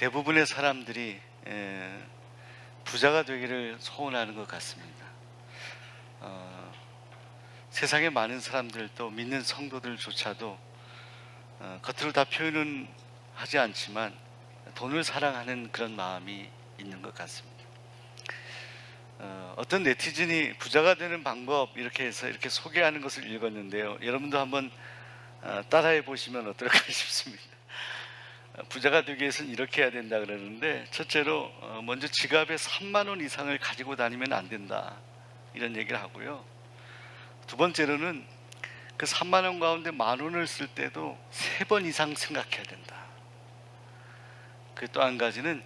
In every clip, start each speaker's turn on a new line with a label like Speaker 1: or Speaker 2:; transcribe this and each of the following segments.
Speaker 1: 대부분의 사람들이 부자가 되기를 소원하는 것 같습니다. 세상에 많은 사람들도 믿는 성도들조차도 겉으로 다 표현은 하지 않지만 돈을 사랑하는 그런 마음이 있는 것 같습니다. 어떤 네티즌이 부자가 되는 방법 이렇게 해서 이렇게 소개하는 것을 읽었는데요. 여러분도 한번 따라해 보시면 어떨까 싶습니다. 부자가 되기 위해서는 이렇게 해야 된다 그러는데, 첫째로 먼저 지갑에 3만 원 이상을 가지고 다니면 안 된다, 이런 얘기를 하고요. 두 번째로는 그 3만 원 가운데 만 원을 쓸 때도 3번 이상 생각해야 된다. 그 또 한 가지는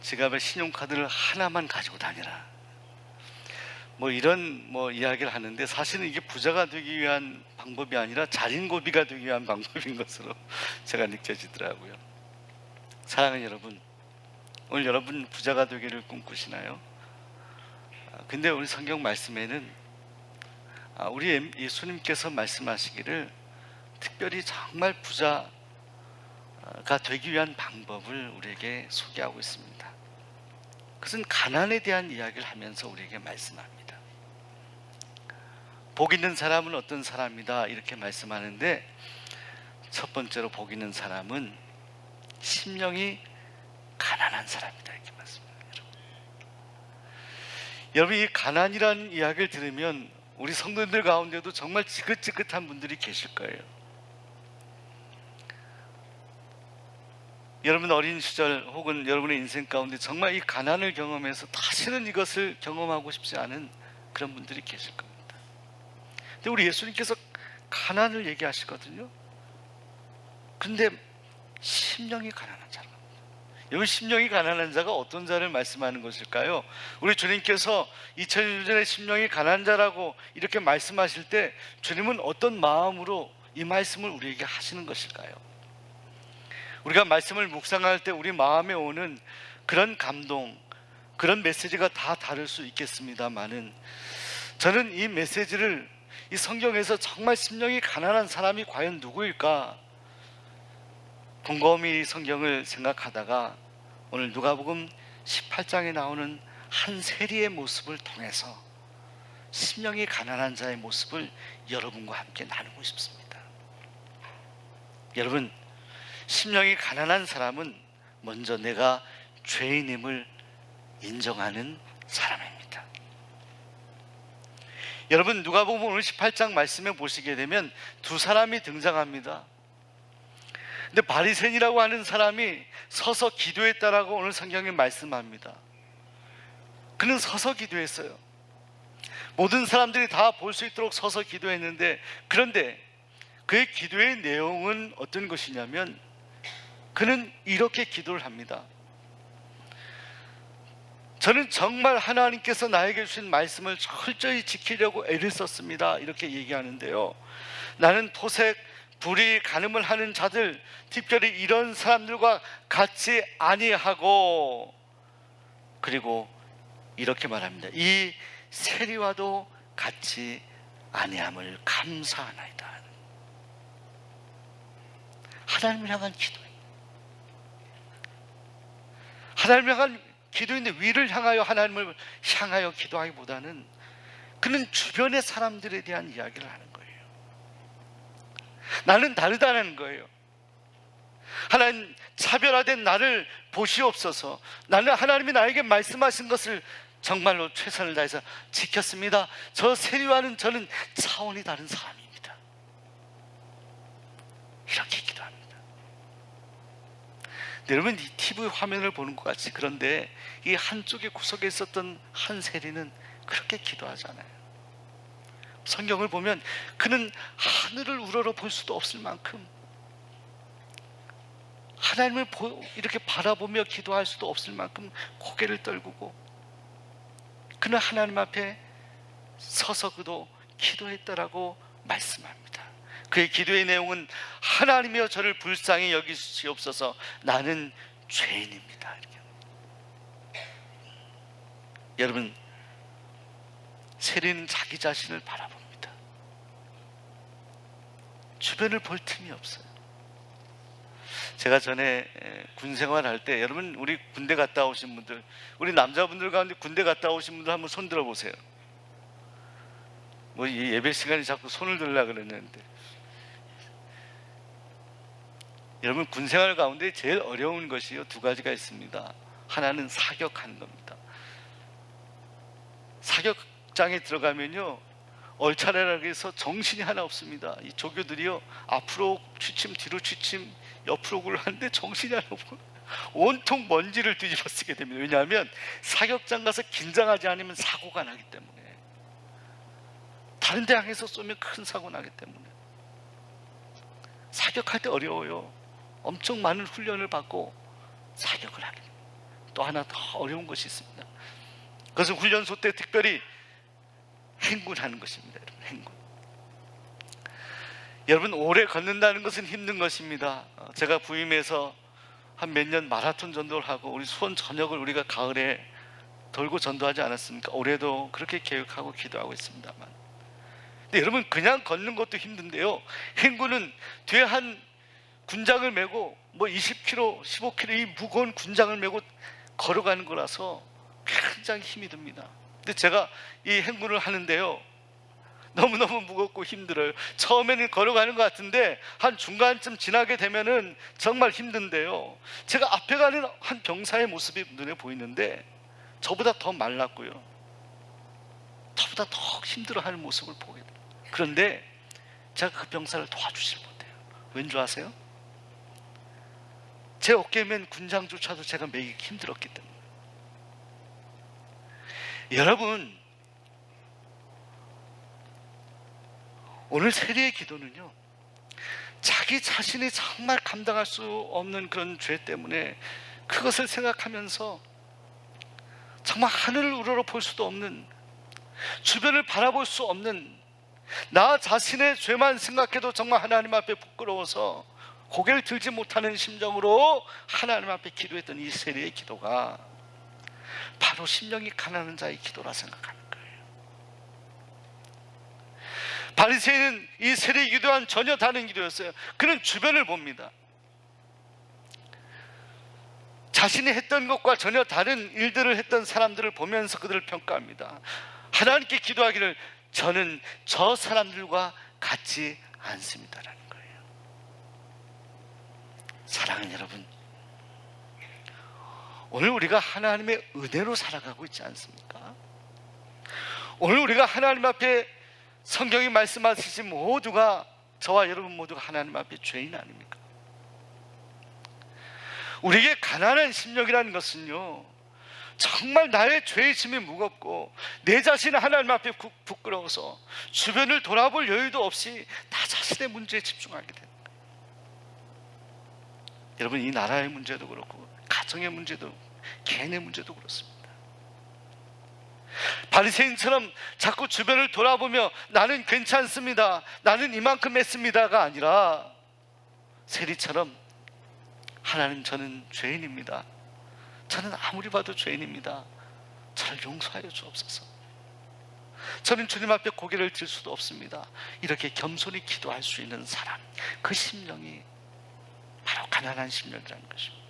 Speaker 1: 지갑에 신용카드를 하나만 가지고 다니라. 이런 이야기를 하는데, 사실은 이게 부자가 되기 위한 방법이 아니라 자린고비가 되기 위한 방법인 것으로 제가 느껴지더라고요. 사랑하는 여러분, 오늘 여러분 부자가 되기를 꿈꾸시나요? 근데 우리 성경 말씀에는 우리 예수님께서 말씀하시기를 특별히 정말 부자가 되기 위한 방법을 우리에게 소개하고 있습니다. 그것은 가난에 대한 이야기를 하면서 우리에게 말씀합니다. 복 있는 사람은 어떤 사람이다, 이렇게 말씀하는데, 첫 번째로 복 있는 사람은 심령이 가난한 사람이다, 이렇게 말씀합니다. 여러분, 이 가난이라는 이야기를 들으면 우리 성도들 가운데도 정말 지긋지긋한 분들이 계실 거예요. 여러분 어린 시절 혹은 여러분의 인생 가운데 정말 이 가난을 경험해서 다시는 이것을 경험하고 싶지 않은 그런 분들이 계실 겁니다. 근데 우리 예수님께서 가난을 얘기하시거든요. 그런데 심령이 가난한 자라. 여기 심령이 가난한 자가 어떤 자를 말씀하는 것일까요? 우리 주님께서 2000년 전에 심령이 가난한 자라고 이렇게 말씀하실 때 주님은 어떤 마음으로 이 말씀을 우리에게 하시는 것일까요? 우리가 말씀을 묵상할 때 우리 마음에 오는 그런 감동, 그런 메시지가 다 다를 수 있겠습니다만은, 저는 이 메시지를, 이 성경에서 정말 심령이 가난한 사람이 과연 누구일까 곰곰이 성경을 생각하다가 오늘 누가복음 18장에 나오는 한 세리의 모습을 통해서 심령이 가난한 자의 모습을 여러분과 함께 나누고 싶습니다. 여러분, 심령이 가난한 사람은 먼저 내가 죄인임을 인정하는 사람입니다. 여러분, 누가복음 오늘 18장 말씀에 보시게 되면 두 사람이 등장합니다. 근데 바리새인이라고 하는 사람이 서서 기도했다라고 오늘 성경에 말씀합니다. 그는 서서 기도했어요. 모든 사람들이 다 볼 수 있도록 서서 기도했는데, 그런데 그의 기도의 내용은 어떤 것이냐면, 그는 이렇게 기도를 합니다. 저는 정말 하나님께서 나에게 주신 말씀을 철저히 지키려고 애를 썼습니다, 이렇게 얘기하는데요. 나는 토색, 불의, 간음을 하는 자들, 특별히 이런 사람들과 같이 아니하고, 그리고 이렇게 말합니다. 이 세리와도 같이 아니함을 감사하나이다. 하나님을 향한 기도입니다. 하나님을 향한 기도인데, 위를 향하여 하나님을 향하여 기도하기보다는 그는 주변의 사람들에 대한 이야기를 하는 거예요. 나는 다르다는 거예요. 하나님, 차별화된 나를 보시옵소서. 나는 하나님이 나에게 말씀하신 것을 정말로 최선을 다해서 지켰습니다. 저 세리와는 저는 차원이 다른 사람입니다. 이렇게 기도합니다. 여러분, 이 TV 화면을 보는 것 같이, 그런데 이 한쪽에 구석에 있었던 한 세리는 그렇게 기도하잖아요. 성경을 보면 그는 하늘을 우러러 볼 수도 없을 만큼, 하나님을 이렇게 바라보며 기도할 수도 없을 만큼 고개를 떨구고, 그는 하나님 앞에 서서 그도 기도했다라고 말씀합니다. 그의 기도의 내용은 하나님이여 저를 불쌍히 여기시옵소서, 나는 죄인입니다. 여러분, 세리는 자기 자신을 바라봅니다. 주변을 볼 틈이 없어요. 제가 전에 군 생활할 때, 여러분 우리 군대 갔다 오신 분들, 우리 남자분들 가운데 군대 갔다 오신 분들 한번 손 들어 보세요. 뭐 이 예배 시간에 자꾸 손을 들으려고 그러는데, 여러분 군 생활 가운데 제일 어려운 것이요 두 가지가 있습니다. 하나는 사격하는 겁니다. 사격장에 들어가면요 얼차례라고 해서 정신이 하나 없습니다. 이 조교들이요 앞으로 취침 뒤로 취침 옆으로 굴하는데 정신이 하나 없고 온통 먼지를 뒤집어 쓰게 됩니다. 왜냐하면 사격장 가서 긴장하지 않으면 사고가 나기 때문에, 다른 데 향해서 쏘면 큰 사고 나기 때문에 사격할 때 어려워요. 엄청 많은 훈련을 받고 사격을 하게 됩니다. 또 하나 더 어려운 것이 있습니다. 그것은 훈련소 때 특별히 행군하는 것입니다. 여러분, 행군. 여러분 오래 걷는다는 것은 힘든 것입니다. 제가 부임해서 한 몇 년 마라톤 전도를 하고 우리 수원 전역을 우리가 가을에 돌고 전도하지 않았습니까? 올해도 그렇게 계획하고 기도하고 있습니다만, 근데 여러분 그냥 걷는 것도 힘든데요, 행군은 뒤에 한 군장을 메고 뭐 20kg, 15kg 이 무거운 군장을 메고 걸어가는 거라서 굉장히 힘이 듭니다. 근데 제가 이 행군을 하는데요 너무너무 무겁고 힘들어요. 처음에는 걸어가는 것 같은데 한 중간쯤 지나게 되면은 정말 힘든데요, 제가 앞에 가는 한 병사의 모습이 눈에 보이는데 저보다 더 말랐고요, 저보다 더 힘들어하는 모습을 보게 돼요. 그런데 제가 그 병사를 도와주질 못해요. 왠 줄 아세요? 제 어깨에 맨 군장조차도 제가 매기 힘들었기 때문에. 여러분 오늘 세리의 기도는요 자기 자신이 정말 감당할 수 없는 그런 죄 때문에 그것을 생각하면서 정말 하늘을 우러러 볼 수도 없는, 주변을 바라볼 수 없는 나 자신의 죄만 생각해도 정말 하나님 앞에 부끄러워서 고개를 들지 못하는 심정으로 하나님 앞에 기도했던 이 세리의 기도가 바로 심령이 가난한 자의 기도라 생각하는 거예요. 바리새인은 이 세리의 기도와는 전혀 다른 기도였어요. 그는 주변을 봅니다. 자신이 했던 것과 전혀 다른 일들을 했던 사람들을 보면서 그들을 평가합니다. 하나님께 기도하기를 저는 저 사람들과 같지 않습니다라는 거예요. 사랑하는 여러분, 오늘 우리가 하나님의 은혜로 살아가고 있지 않습니까? 오늘 우리가 하나님 앞에 성경이 말씀하시신 모두가, 저와 여러분 모두가 하나님 앞에 죄인 아닙니까? 우리에게 가난한 심령이라는 것은요 정말 나의 죄의심이 무겁고 내 자신은 하나님 앞에 부끄러워서 주변을 돌아볼 여유도 없이 나 자신의 문제에 집중하게 되는 거예요. 여러분 이 나라의 문제도 그렇고 가정의 문제도 개인의 문제도 그렇습니다. 바리새인처럼 자꾸 주변을 돌아보며 나는 괜찮습니다, 나는 이만큼 했습니다가 아니라 세리처럼 하나님 저는 죄인입니다, 저는 아무리 봐도 죄인입니다, 저를 용서하여 주옵소서, 저는 주님 앞에 고개를 들 수도 없습니다, 이렇게 겸손히 기도할 수 있는 사람, 그 심령이 바로 가난한 심령이라는 것입니다.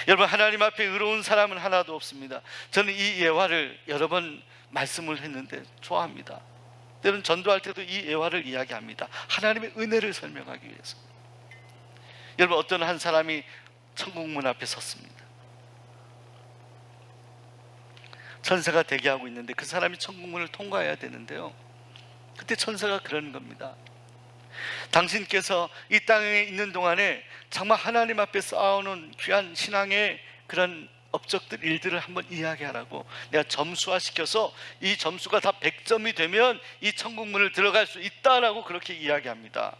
Speaker 1: 여러분 하나님 앞에 의로운 사람은 하나도 없습니다. 저는 이 예화를 여러 번 말씀을 했는데 좋아합니다. 때로는 전도할 때도 이 예화를 이야기합니다. 하나님의 은혜를 설명하기 위해서. 여러분 어떤 한 사람이 천국문 앞에 섰습니다. 천사가 대기하고 있는데 그 사람이 천국문을 통과해야 되는데요, 그때 천사가 그러는 겁니다. 당신께서 이 땅에 있는 동안에 정말 하나님 앞에 쌓아오는 귀한 신앙의 그런 업적들, 일들을 한번 이야기하라고 내가 점수화시켜서 이 점수가 다 100점이 되면 이 천국문을 들어갈 수 있다라고 그렇게 이야기합니다.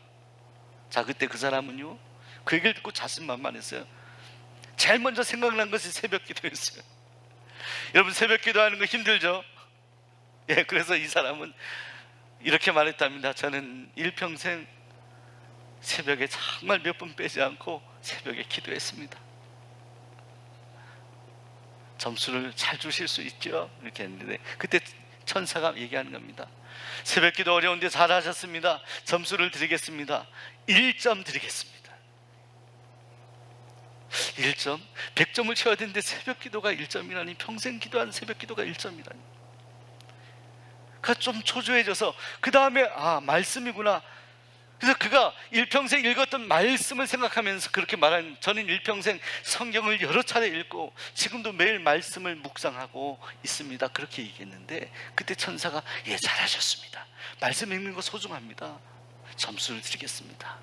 Speaker 1: 자, 그때 그 사람은요 그 얘기를 듣고 자신만만했어요. 제일 먼저 생각난 것이 새벽 기도였어요. 여러분 새벽 기도하는 거 힘들죠? 예, 그래서 이 사람은 이렇게 말했답니다. 저는 일평생 새벽에 정말 몇 분 빼지 않고 새벽에 기도했습니다. 점수를 잘 주실 수 있죠? 이렇게 했는데 그때 천사가 얘기하는 겁니다. 새벽 기도 어려운데 잘하셨습니다. 점수를 드리겠습니다. 1점 드리겠습니다. 1점? 100점을 채워야 되는데 새벽 기도가 1점이라니, 평생 기도한 새벽 기도가 1점이라니. 그가 좀 초조해져서 그 다음에 말씀이구나. 그래서 그가 일평생 읽었던 말씀을 생각하면서 그렇게 말하는, 저는 일평생 성경을 여러 차례 읽고 지금도 매일 말씀을 묵상하고 있습니다, 그렇게 얘기했는데, 그때 천사가 잘하셨습니다. 말씀 읽는 거 소중합니다. 점수를 드리겠습니다.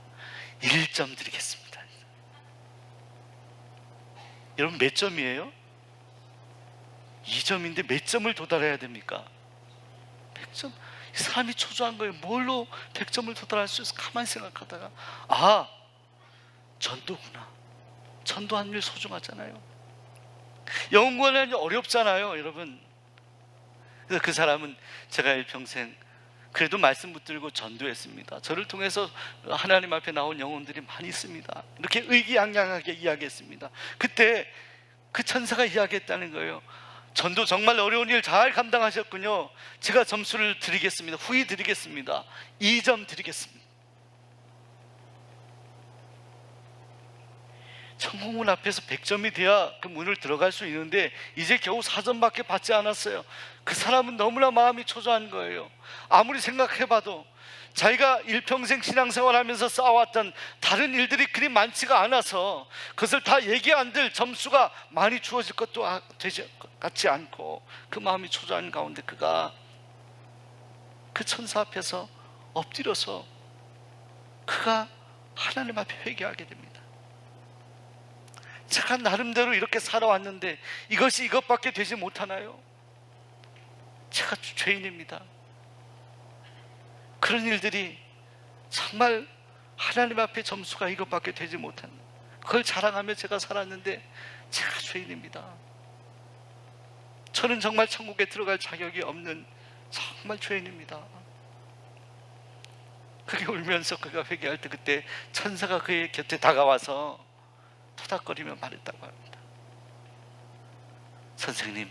Speaker 1: 1점 드리겠습니다. 여러분 몇 점이에요? 2점인데 몇 점을 도달해야 됩니까? 100점. 사람이 초조한 거예요. 뭘로 100점을 도달할 수 있어? 가만히 생각하다가 전도구나. 전도하는 일 소중하잖아요. 영혼 구원하는 일 어렵잖아요, 여러분. 그래서 그 사람은 제가 일평생 그래도 말씀 붙들고 전도했습니다. 저를 통해서 하나님 앞에 나온 영혼들이 많이 있습니다. 이렇게 의기양양하게 이야기했습니다. 그때 그 천사가 이야기했다는 거예요. 전도 정말 어려운 일 잘 감당하셨군요. 제가 점수를 드리겠습니다. 후히 드리겠습니다. 2점 드리겠습니다. 천국문 앞에서 100점이 돼야 그 문을 들어갈 수 있는데 이제 겨우 4점밖에 받지 않았어요. 그 사람은 너무나 마음이 초조한 거예요. 아무리 생각해봐도 자기가 일평생 신앙생활하면서 쌓아왔던 다른 일들이 그리 많지가 않아서 그것을 다 얘기 안들 점수가 많이 주어질 것도 되지 같지 않고, 그 마음이 초조한 가운데 그가 그 천사 앞에서 엎드려서 그가 하나님 앞에 회개하게 됩니다. 제가 나름대로 이렇게 살아왔는데 이것이 이것밖에 되지 못하나요? 제가 죄인입니다. 그런 일들이 정말 하나님 앞에 점수가 이것밖에 되지 못한, 그걸 자랑하며 제가 살았는데 제가 죄인입니다. 저는 정말 천국에 들어갈 자격이 없는 정말 죄인입니다. 그게 울면서 그가 회개할 때 그때 천사가 그의 곁에 다가와서 토닥거리며 말했다고 합니다. 선생님,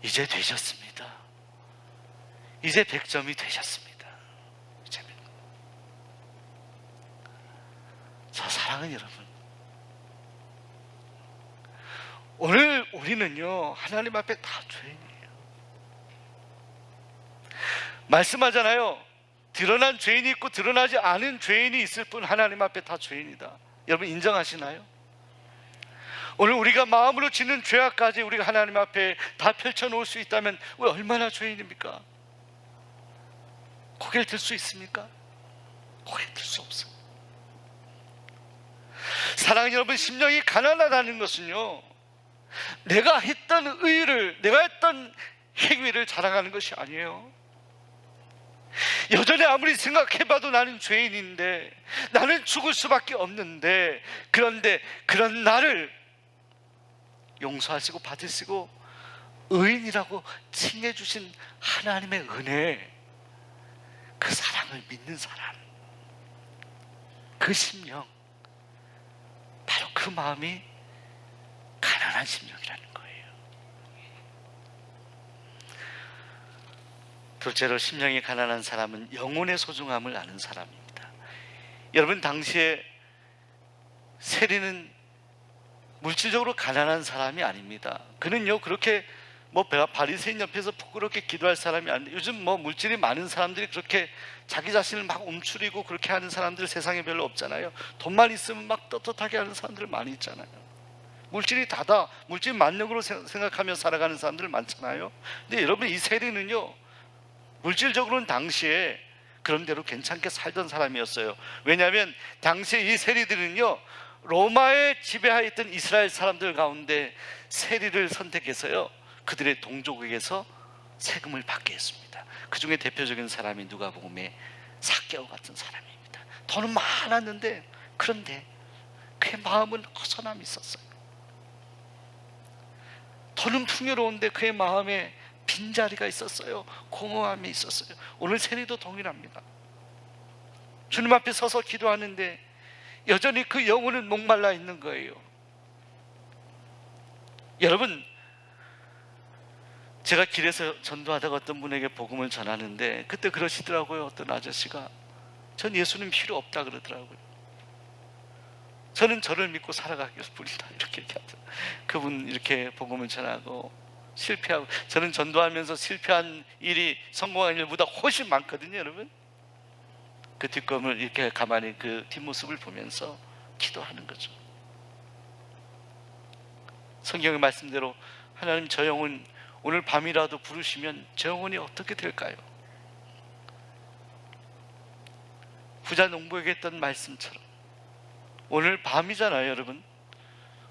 Speaker 1: 이제 되셨습니다. 이제 100점이 되셨습니다. 저 사랑하는 여러분, 오늘 우리는요 하나님 앞에 다 죄인이에요. 말씀하잖아요. 드러난 죄인이 있고 드러나지 않은 죄인이 있을 뿐 하나님 앞에 다 죄인이다. 여러분 인정하시나요? 오늘 우리가 마음으로 짓는 죄악까지 우리가 하나님 앞에 다 펼쳐놓을 수 있다면 우리 얼마나 죄인입니까? 고개를 들 수 있습니까? 고개를 들 수 없어요. 사랑하는 여러분, 심령이 가난하다는 것은요 내가 했던 의를, 내가 했던 행위를 자랑하는 것이 아니에요. 여전히 아무리 생각해봐도 나는 죄인인데, 나는 죽을 수밖에 없는데, 그런데 그런 나를 용서하시고 받으시고 의인이라고 칭해주신 하나님의 은혜, 그 사랑을 믿는 사람, 그 심령, 바로 그 마음이 가난한 심령이라는 거예요. 둘째로, 심령이 가난한 사람은 영혼의 소중함을 아는 사람입니다. 여러분, 당시에 세리는 물질적으로 가난한 사람이 아닙니다. 그는요 그렇게 바리새인 옆에서 부끄럽게 기도할 사람이 아닌데, 요즘 물질이 많은 사람들이 그렇게 자기 자신을 막 움츠리고 그렇게 하는 사람들 세상에 별로 없잖아요. 돈만 있으면 막 떳떳하게 하는 사람들 많이 있잖아요. 물질이 다다, 물질 만능으로 생각하며 살아가는 사람들 많잖아요. 근데 여러분, 이 세리는요 물질적으로는 당시에 그런 대로 괜찮게 살던 사람이었어요. 왜냐하면 당시에 이 세리들은요 로마에 지배하여 있던 이스라엘 사람들 가운데 세리를 선택해서요 그들의 동족에게서 세금을 받게 했습니다. 그 중에 대표적인 사람이 누가복음의 삭개오 같은 사람입니다. 돈은 많았는데, 그런데 그의 마음은 허전함이 있었어요. 돈은 풍요로운데 그의 마음에 빈자리가 있었어요. 공허함이 있었어요. 오늘 세리도 동일합니다. 주님 앞에 서서 기도하는데 여전히 그 영혼은 목말라 있는 거예요. 여러분, 제가 길에서 전도하다가 어떤 분에게 복음을 전하는데 그때 그러시더라고요. 어떤 아저씨가, 전 예수님 필요 없다 그러더라고요. 저는 저를 믿고 살아가길 뿐이다, 이렇게 얘기하죠. 그분 이렇게 복음을 전하고 실패하고, 저는 전도하면서 실패한 일이 성공한 일보다 훨씬 많거든요, 여러분. 그 뒷감을 이렇게 가만히 그 뒷모습을 보면서 기도하는 거죠. 성경의 말씀대로 하나님, 저 영혼 오늘 밤이라도 부르시면 저 영혼이 어떻게 될까요? 부자 농부에게 했던 말씀처럼 오늘 밤이잖아요, 여러분.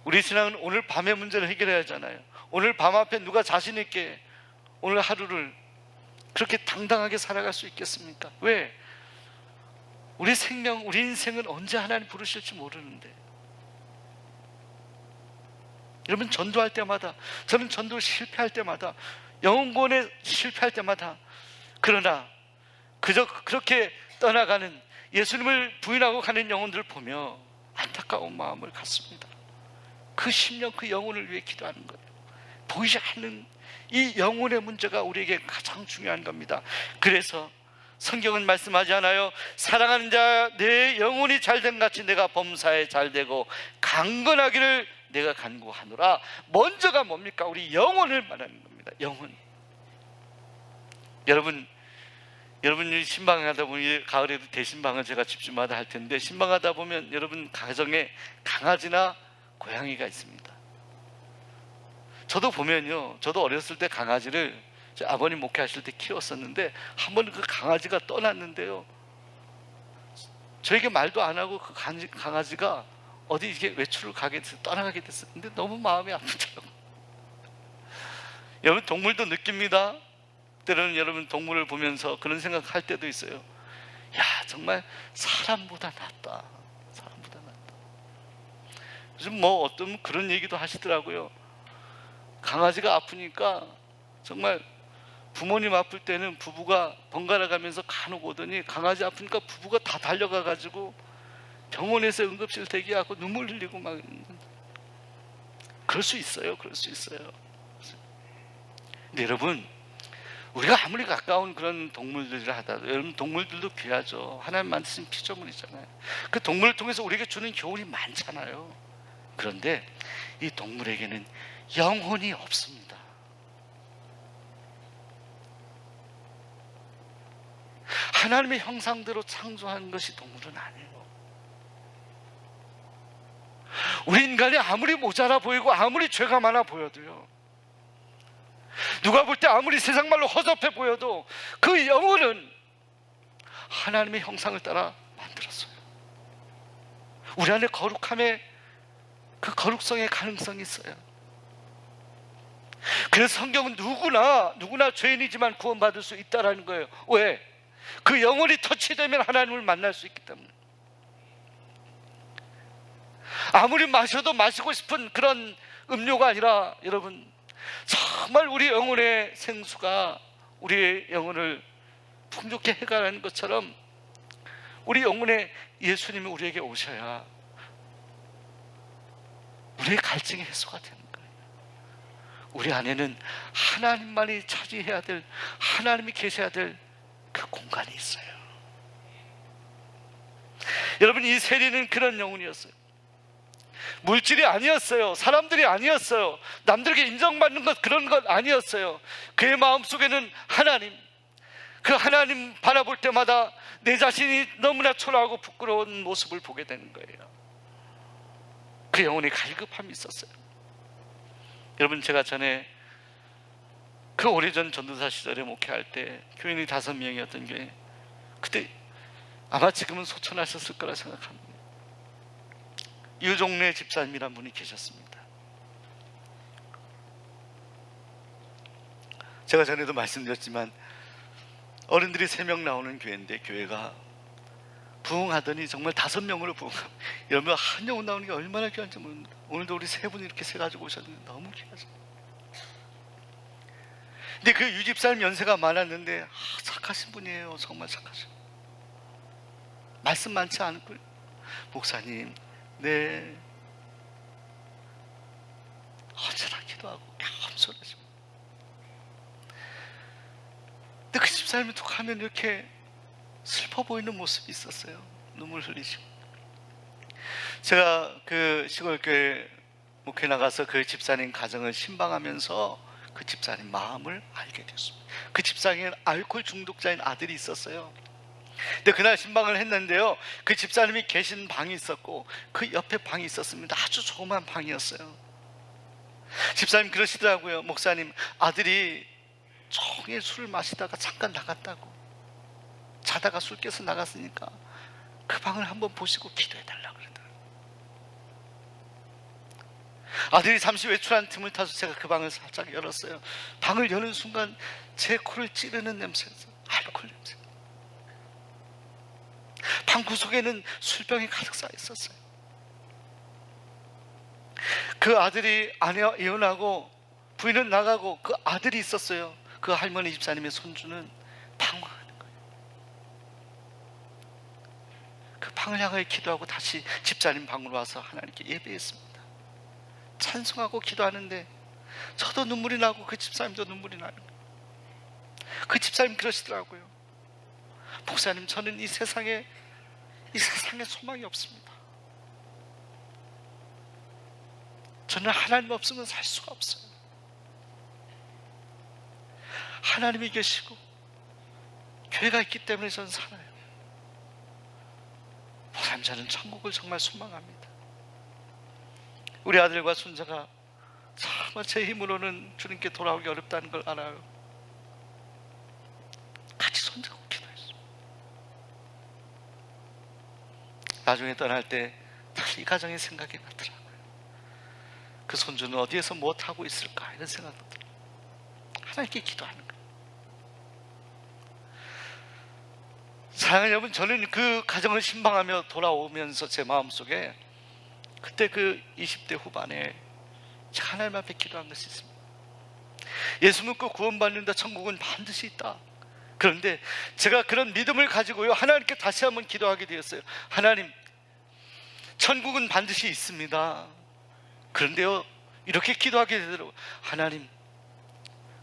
Speaker 1: 우리 신앙은 오늘 밤의 문제를 해결해야 하잖아요. 오늘 밤 앞에 누가 자신 있게 오늘 하루를 그렇게 당당하게 살아갈 수 있겠습니까? 왜? 우리 생명, 우리 인생은 언제 하나님 부르실지 모르는데. 여러분, 전도할 때마다, 저는 전도 실패할 때마다, 영혼권에 실패할 때마다, 그러나 그저 그렇게 떠나가는, 예수님을 부인하고 가는 영혼들을 보며 안타까운 마음을 갖습니다. 그 10년 그 영혼을 위해 기도하는 거예요. 보이지 않는 이 영혼의 문제가 우리에게 가장 중요한 겁니다. 그래서 성경은 말씀하지 않아요? 사랑하는 자 내 영혼이 잘된 같이 내가 범사에 잘되고 강건하기를 내가 간구하노라. 먼저가 뭡니까? 우리 영혼을 말하는 겁니다. 영혼. 여러분이 신방하다 보면, 가을에도 대신방을 제가 집주마다 할 텐데, 신방하다 보면 여러분 가정에 강아지나 고양이가 있습니다. 저도 보면요, 저도 어렸을 때 강아지를 아버님 목회하실 때 키웠었는데, 한 번 그 강아지가 떠났는데요, 저에게 말도 안 하고 그 강아지가 어디 이렇게 외출을 가게 돼서 떠나가게 됐어요. 근데 너무 마음이 아프더라고요. 여러분, 동물도 느낍니다. 때로는 여러분 동물을 보면서 그런 생각할 때도 있어요. 야, 정말 사람보다 낫다. 사람보다 낫다. 요즘 뭐 어떤 그런 얘기도 하시더라고요. 강아지가 아프니까 정말 부모님 아플 때는 부부가 번갈아 가면서 간혹 오더니, 강아지 아프니까 부부가 다 달려가 가지고 병원에서 응급실 대기하고 눈물 흘리고 막. 그럴 수 있어요. 그럴 수 있어요. 근데 여러분, 우리가 아무리 가까운 그런 동물들을 하더라도, 여러분 동물들도 귀하죠. 하나님 만드신 피조물이잖아요. 그 동물을 통해서 우리에게 주는 교훈이 많잖아요. 그런데 이 동물에게는 영혼이 없습니다. 하나님의 형상대로 창조한 것이 동물은 아니에요. 우리 인간이 아무리 모자라 보이고 아무리 죄가 많아 보여도요, 누가 볼 때 아무리 세상 말로 허접해 보여도 그 영혼은 하나님의 형상을 따라 만들었어요. 우리 안에 거룩함의 그 거룩성의 가능성이 있어요. 그래서 성경은 누구나 죄인이지만 구원받을 수 있다라는 거예요. 왜? 그 영혼이 터치되면 하나님을 만날 수 있기 때문에. 아무리 마셔도 마시고 싶은 그런 음료가 아니라, 여러분, 정말 우리 영혼의 생수가 우리의 영혼을 풍족해 해가라는 것처럼, 우리 영혼에 예수님이 우리에게 오셔야 우리의 갈증의 해소가 되는 거예요. 우리 안에는 하나님만이 차지해야 될, 하나님이 계셔야 될 그 공간이 있어요. 여러분, 이 세리는 그런 영혼이었어요. 물질이 아니었어요. 사람들이 아니었어요. 남들에게 인정받는 것, 그런 것 아니었어요. 그의 마음속에는 하나님, 그 하나님 바라볼 때마다 내 자신이 너무나 초라하고 부끄러운 모습을 보게 되는 거예요. 그 영혼의 갈급함이 있었어요. 여러분, 제가 전에 그 오래전 전도사 시절에 목회할 때 교인이 5명이었던 교회, 그때 아마 지금은 소천하셨을 거라 생각합니다. 유종래 집사님이란 분이 계셨습니다. 제가 전에도 말씀드렸지만 어른들이 3명 나오는 교회인데, 교회가 부흥하더니 정말 5명으로 부흥합니다. 여러분, 한 영혼 나오는 게 얼마나 귀한지 모릅니다. 오늘도 우리 3분이 이렇게 세 가지고 오셨는데 너무 귀하죠. 근데 그 유집사님 연세가 많았는데 착하신 분이에요. 정말 착하신. 말씀 많지 않고, 목사님, 네, 언제나 기도하고 겸손하시고. 근데 그 집사님이 툭 하면 이렇게 슬퍼 보이는 모습이 있었어요. 눈물 흘리시고. 제가 그 시골교회 목회 나가서 그 집사님 가정을 신방하면서 그 집사님 마음을 알게 됐습니다. 그 집사님은 알코올 중독자인 아들이 있었어요. 근데 그날 신방을 했는데요, 그 집사님이 계신 방이 있었고 그 옆에 방이 있었습니다. 아주 조그만 방이었어요. 집사님 그러시더라고요. 목사님, 아들이 종일 술을 마시다가 잠깐 나갔다고, 자다가 술 깨서 나갔으니까 그 방을 한번 보시고 기도해달라고 그러더라고요. 아들이 잠시 외출한 틈을 타서 제가 그 방을 살짝 열었어요. 방을 여는 순간 제 코를 찌르는 냄새가, 알코올 냄새. 방 구석에는 술병이 가득 쌓여 있었어요. 그 아들이 아내와 이혼하고 부인은 나가고 그 아들이 있었어요. 그 할머니 집사님의 손주는 방황하는 거예요. 그 방을 향하여 기도하고 다시 집사님 방으로 와서 하나님께 예배했습니다. 찬송하고 기도하는데 저도 눈물이 나고 그 집사님도 눈물이 나는 거예요. 그 집사님 그러시더라고요. 목사님, 저는 이 세상에 소망이 없습니다. 저는 하나님 없으면 살 수가 없어요. 하나님이 계시고 교회가 있기 때문에 저는 살아요. 목사님, 저는 천국을 정말 소망합니다. 우리 아들과 손자가 정말 제 힘으로는 주님께 돌아오기 어렵다는 걸 알아요. 같이 손잡고 기도했어요. 나중에 떠날 때 이 가정의 생각이 나더라고요. 그 손주는 어디에서 무엇 하고 있을까 이런 생각도 들어요. 하나님께 기도하는 거예요. 사랑하는 여러분, 저는 그 가정을 신방하며 돌아오면서 제 마음속에 그때 그 20대 후반에 제가 하나님 앞에 기도한 것이 있습니다. 예수 믿고 구원받는다, 천국은 반드시 있다. 그런데 제가 그런 믿음을 가지고요, 하나님께 다시 한번 기도하게 되었어요. 하나님, 천국은 반드시 있습니다. 그런데요, 이렇게 기도하게 되더라고요. 하나님,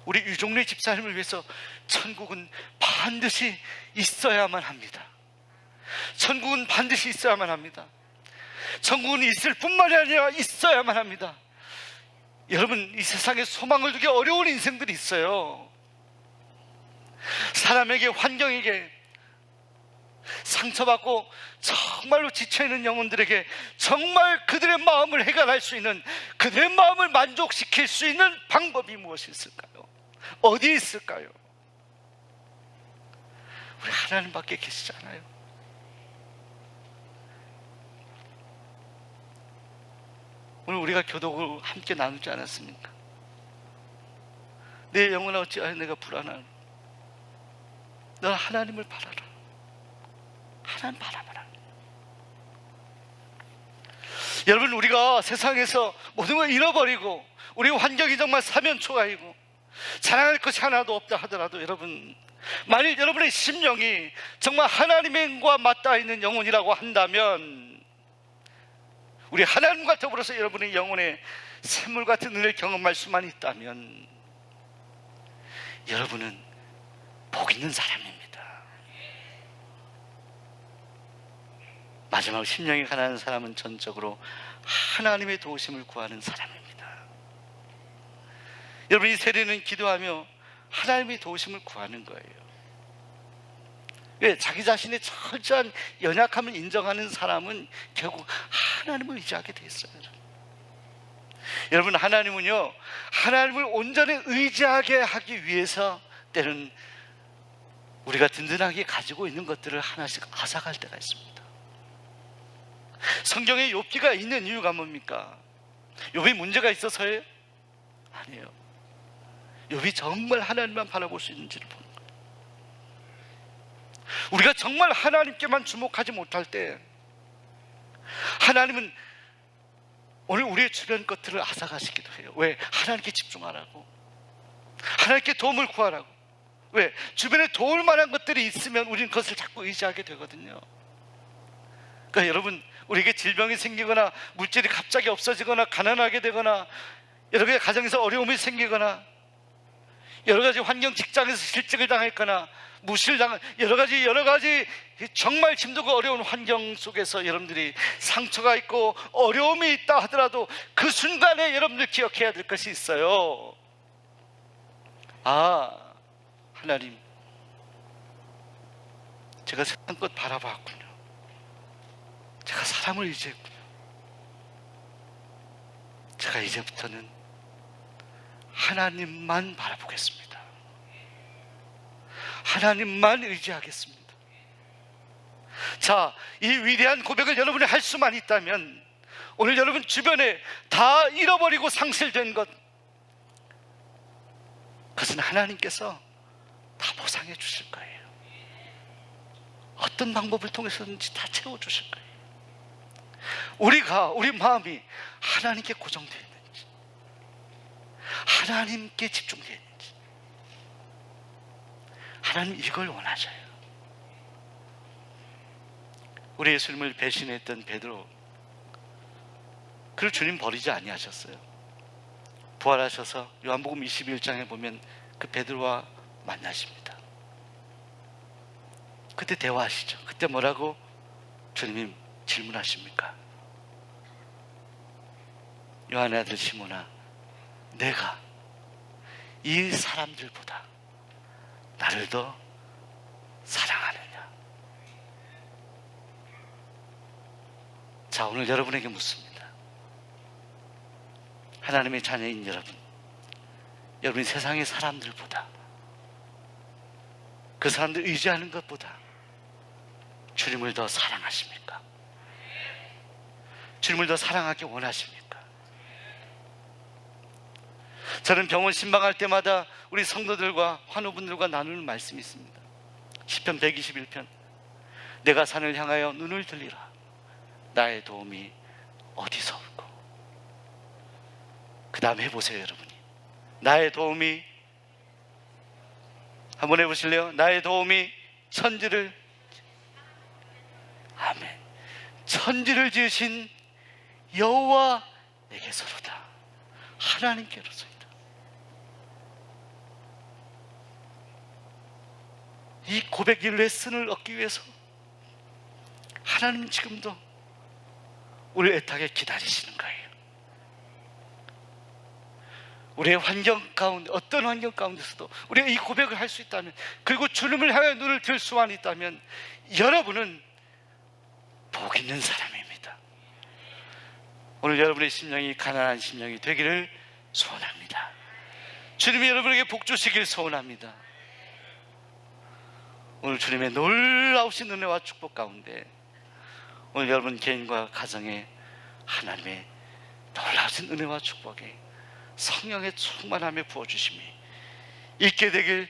Speaker 1: 우리 유종래 집사님을 위해서 천국은 반드시 있어야만 합니다. 천국은 반드시 있어야만 합니다. 천국은 있을 뿐만이 아니라 있어야만 합니다. 여러분, 이 세상에 소망을 두기 어려운 인생들이 있어요. 사람에게, 환경에게 상처받고 정말로 지쳐있는 영혼들에게 정말 그들의 마음을 해결할 수 있는, 그들의 마음을 만족시킬 수 있는 방법이 무엇이 있을까요? 어디 있을까요? 우리 하나님밖에 계시지 않아요? 오늘 우리가 교독을 함께 나누지 않았습니까? 내 영혼아 어찌하여 내가 불안한, 넌 하나님을 바라라. 하나님 바라봐라. 여러분, 우리가 세상에서 모든 걸 잃어버리고 우리 환경이 정말 사면초가이고 자랑할 것이 하나도 없다 하더라도, 여러분, 만일 여러분의 심령이 정말 하나님과 맞닿아 있는 영혼이라고 한다면, 우리 하나님과 더불어서 여러분의 영혼에 샘물 같은 은혜를 경험할 수만 있다면 여러분은 복 있는 사람입니다. 마지막 심령이 가난한 사람은 전적으로 하나님의 도우심을 구하는 사람입니다. 여러분, 이 세례는 기도하며 하나님의 도우심을 구하는 거예요. 왜? 자기 자신의 철저한 연약함을 인정하는 사람은 결국 하나님을 의지하게 돼 있어요. 여러분, 하나님은요, 하나님을 온전히 의지하게 하기 위해서 때는 우리가 든든하게 가지고 있는 것들을 하나씩 앗아갈 때가 있습니다. 성경에 욥기가 있는 이유가 뭡니까? 욥이 문제가 있어서예요? 아니에요. 욥이 정말 하나님만 바라볼 수 있는지를 보는 거예요. 우리가 정말 하나님께만 주목하지 못할 때, 하나님은 오늘 우리의 주변 것들을 앗아가시기도 해요. 왜? 하나님께 집중하라고, 하나님께 도움을 구하라고. 왜? 주변에 도울 만한 것들이 있으면 우리는 그것을 자꾸 의지하게 되거든요. 그러니까 여러분, 우리에게 질병이 생기거나 물질이 갑자기 없어지거나 가난하게 되거나 여러 가지 가정에서 어려움이 생기거나 여러 가지 환경, 직장에서 실직을 당했거나 무실당한 여러 가지 정말 힘들고 어려운 환경 속에서 여러분들이 상처가 있고 어려움이 있다 하더라도 그 순간에 여러분들 기억해야 될 것이 있어요. 아, 하나님, 제가 세상 것 바라봤군요. 제가 사람을 의지했군요. 제가 이제부터는 하나님만 바라보겠습니다. 하나님만 의지하겠습니다. 자, 이 위대한 고백을 여러분이 할 수만 있다면 오늘 여러분 주변에 다 잃어버리고 상실된 것, 그것은 하나님께서 다 보상해 주실 거예요. 어떤 방법을 통해서든지 다 채워주실 거예요. 우리 마음이 하나님께 고정되어 있는지, 하나님께 집중되어 있는지, 하나님 이걸 원하셔요. 우리 예수님을 배신했던 베드로, 그를 주님 버리지 아니하셨어요. 부활하셔서 요한복음 21장에 보면 그 베드로와 만나십니다. 그때 대화하시죠. 그때 뭐라고 주님이 질문하십니까? 요한의 아들 시몬아, 내가 이 사람들보다 나를 더 사랑하느냐? 자, 오늘 여러분에게 묻습니다. 하나님의 자녀인 여러분, 여러분이 세상의 사람들보다, 그 사람들 의지하는 것보다 주님을 더 사랑하십니까? 주님을 더 사랑하기 원하십니까? 저는 병원 신방할 때마다 우리 성도들과 환우분들과 나누는 말씀이 있습니다. 시편 121편, 내가 산을 향하여 눈을 들리라. 나의 도움이 어디서 올고. 그 다음 해보세요. 여러분이 나의 도움이, 한번 해보실래요? 나의 도움이 천지를, 아멘, 천지를 지으신 여호와에게서로다. 하나님께로서이다. 이 고백의 레슨을 얻기 위해서 하나님 지금도 우리 애타게 기다리시는 거예요. 우리의 환경 가운데, 어떤 환경 가운데서도 우리가 이 고백을 할 수 있다면, 그리고 주님을 향해 눈을 들 수만 있다면 여러분은 복 있는 사람입니다. 오늘 여러분의 심령이 가난한 심령이 되기를 소원합니다. 주님이 여러분에게 복 주시길 소원합니다. 오늘 주님의 놀라우신 은혜와 축복 가운데 오늘 여러분 개인과 가정에 하나님의 놀라우신 은혜와 축복에 성령의 충만함에 부어주심이 있게 되길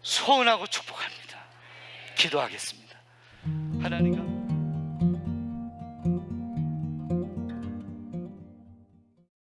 Speaker 1: 소원하고 축복합니다. 기도하겠습니다. 하나님